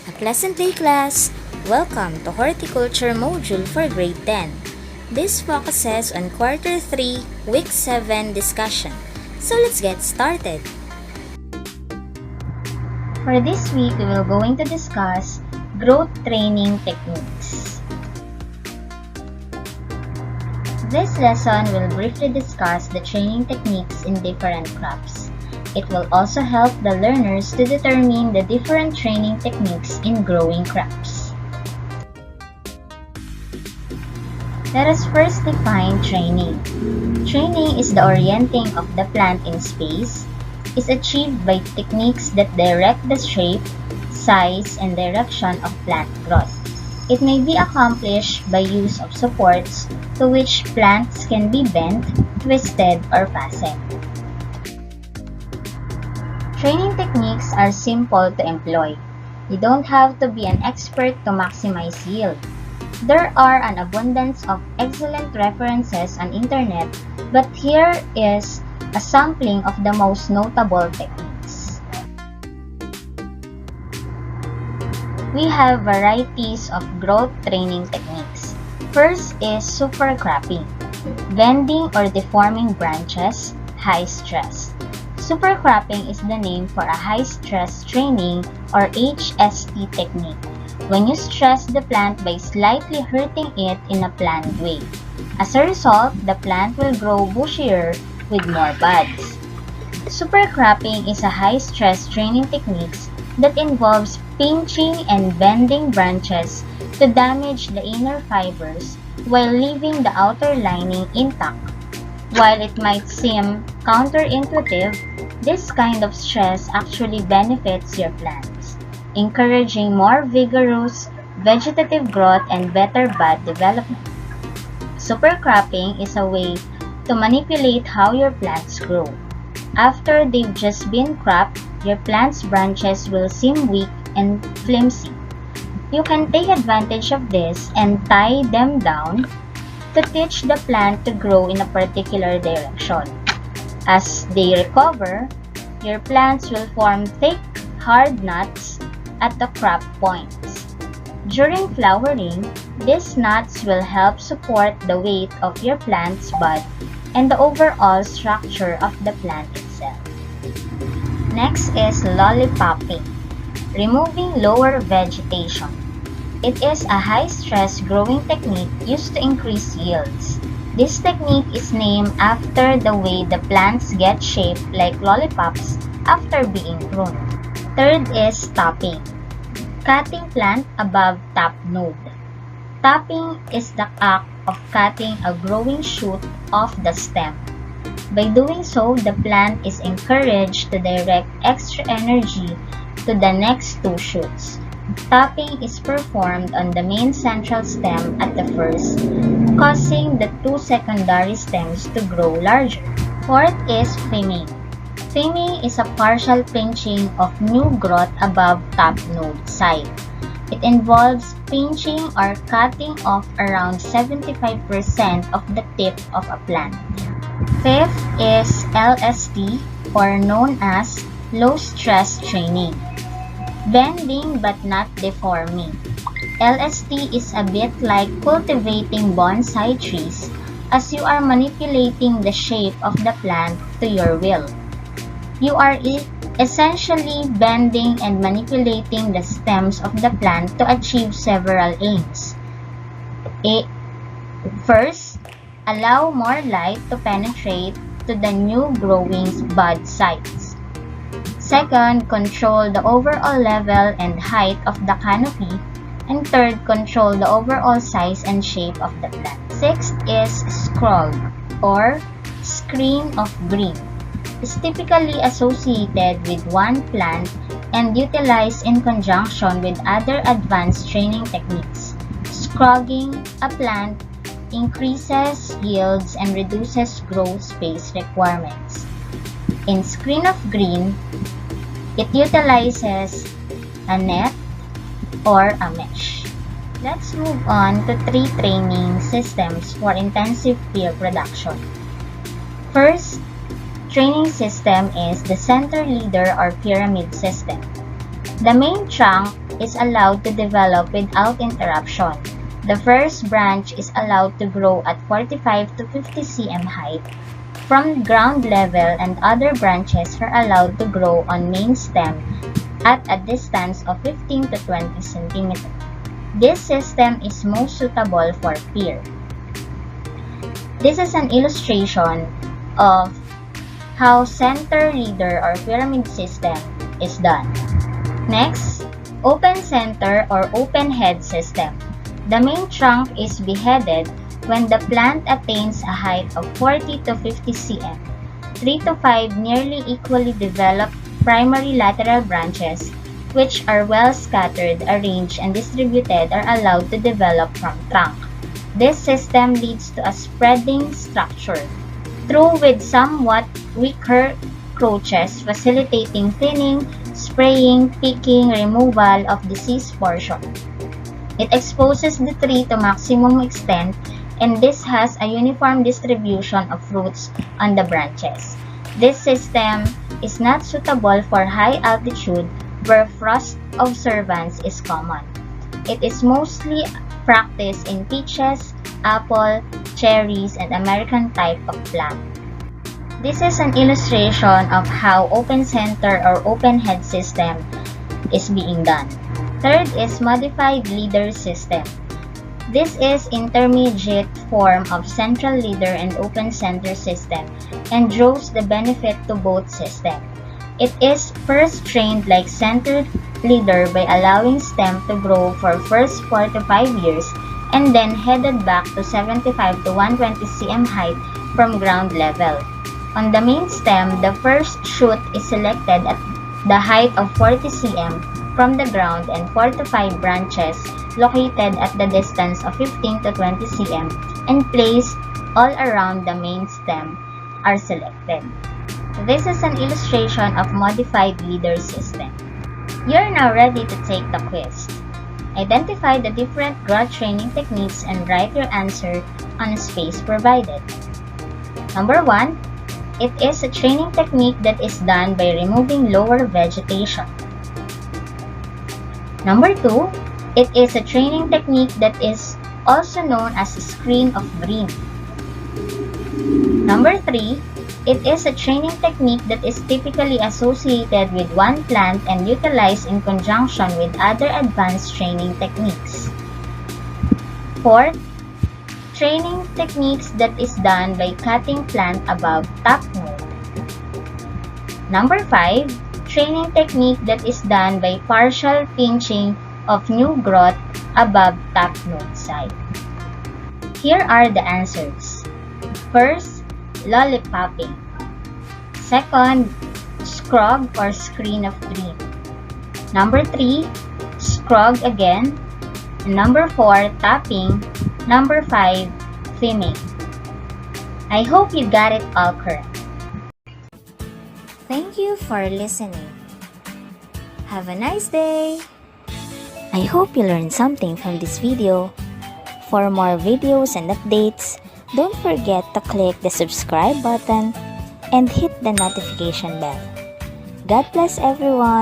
A pleasant day, class! Welcome to Horticulture module for grade 10. This focuses on quarter 3, week 7 discussion. So let's get started. For this week, we will going to discuss growth training techniques. This lesson will briefly discuss the training techniques in different crops. It will also help the learners to determine the different training techniques in growing crops. Let us first define training. Training is the orienting of the plant in space. Is achieved by techniques that direct the shape, size, and direction of plant growth. It may be accomplished by use of supports to which plants can be bent, twisted, or fastened. Training techniques are simple to employ. You don't have to be an expert to maximize yield. There are an abundance of excellent references on internet, but here is a sampling of the most notable techniques. We have varieties of growth training techniques. First is super cropping, bending or deforming branches, high stress. Super cropping is the name for a high stress training or HST technique, when you stress the plant by slightly hurting it in a planned way. As a result, the plant will grow bushier with more buds. Super cropping is a high stress training technique that involves pinching and bending branches to damage the inner fibers while leaving the outer lining intact. While it might seem counterintuitive, this kind of stress actually benefits your plants, encouraging more vigorous vegetative growth and better bud development. Super cropping is a way to manipulate how your plants grow. After they've just been cropped, your plant's branches will seem weak and flimsy. You can take advantage of this and tie them down to teach the plant to grow in a particular direction. As they recover, your plants will form thick, hard nuts at the crop points. During flowering, these nuts will help support the weight of your plant's bud and the overall structure of the plant itself. Next is lollipopping, removing lower vegetation. It is a high-stress growing technique used to increase yields. This technique is named after the way the plants get shaped like lollipops after being pruned. Third is topping, cutting plant above top node. Topping is the act of cutting a growing shoot off the stem. By doing so, the plant is encouraged to direct extra energy to the next two shoots. Topping is performed on the main central stem at the first, causing the two secondary stems to grow larger. Fourth is trimming. Trimming is a partial pinching of new growth above top node side. It involves pinching or cutting off around 75% of the tip of a plant. Fifth is LST, or known as low stress training. Bending but not deforming. LST is a bit like cultivating bonsai trees, as you are manipulating the shape of the plant to your will. You are essentially bending and manipulating the stems of the plant to achieve several aims. First, allow more light to penetrate to the new growing bud sites. Second, control the overall level and height of the canopy. And third, control the overall size and shape of the plant. Sixth is scroll, or screen of green. It's typically associated with one plant and utilized in conjunction with other advanced training techniques. Scrogging a plant increases yields and reduces growth space requirements. In screen of green, it utilizes a net or a mesh. Let's move on to 3 training systems for intensive peer production. First, training system is the center leader or pyramid system. The main trunk is allowed to develop without interruption. The first branch is allowed to grow at 45 to 50 cm height from ground level, and other branches are allowed to grow on main stem at a distance of 15 to 20 cm. This system is most suitable for pear. This is an illustration of how center leader or pyramid system is done. Next, open center or open head system. The main trunk is beheaded when the plant attains a height of 40 to 50 cm. 3 to 5 nearly equally developed primary lateral branches, which are well scattered, arranged, and distributed, are allowed to develop from trunk. This system leads to a spreading structure, through with somewhat weaker crotches facilitating thinning, spraying, picking, removal of diseased portion. It exposes the tree to maximum extent, and this has a uniform distribution of fruits on the branches. This system is not suitable for high altitude where frost observance is common. It is mostly practiced in peaches, apple, cherries, and American type of plum. This is an illustration of how open center or open head system is being done. Third is modified leader system. This is intermediate form of central leader and open center system and draws the benefit to both systems. It is first trained like center leader by allowing stem to grow for first 4 to 5 years and then headed back to 75 to 120 cm height from ground level. On the main stem, the first shoot is selected at the height of 40 cm from the ground, and 4 to 5 branches located at the distance of 15 to 20 cm and placed all around the main stem are selected. This is an illustration of modified leader system. You are now ready to take the quiz. Identify the different growth training techniques and write your answer on a space provided. Number 1. It is a training technique that is done by removing lower vegetation. Number 2. It is a training technique that is also known as a screen of green. Number 3. It is a training technique that is typically associated with one plant and utilized in conjunction with other advanced training techniques. 4th, training techniques that is done by cutting plant above top node. Number 5, training technique that is done by partial pinching of new growth above top node side. Here are the answers. First, lollipopping. Second, scrog or screen of green. Number 3, scrog again. Number 4, tapping. Number 5, thinning. I hope you got it all correct. Thank you for listening. Have a nice day! I hope you learned something from this video. For more videos and updates, don't forget to click the subscribe button and hit the notification bell. God bless everyone!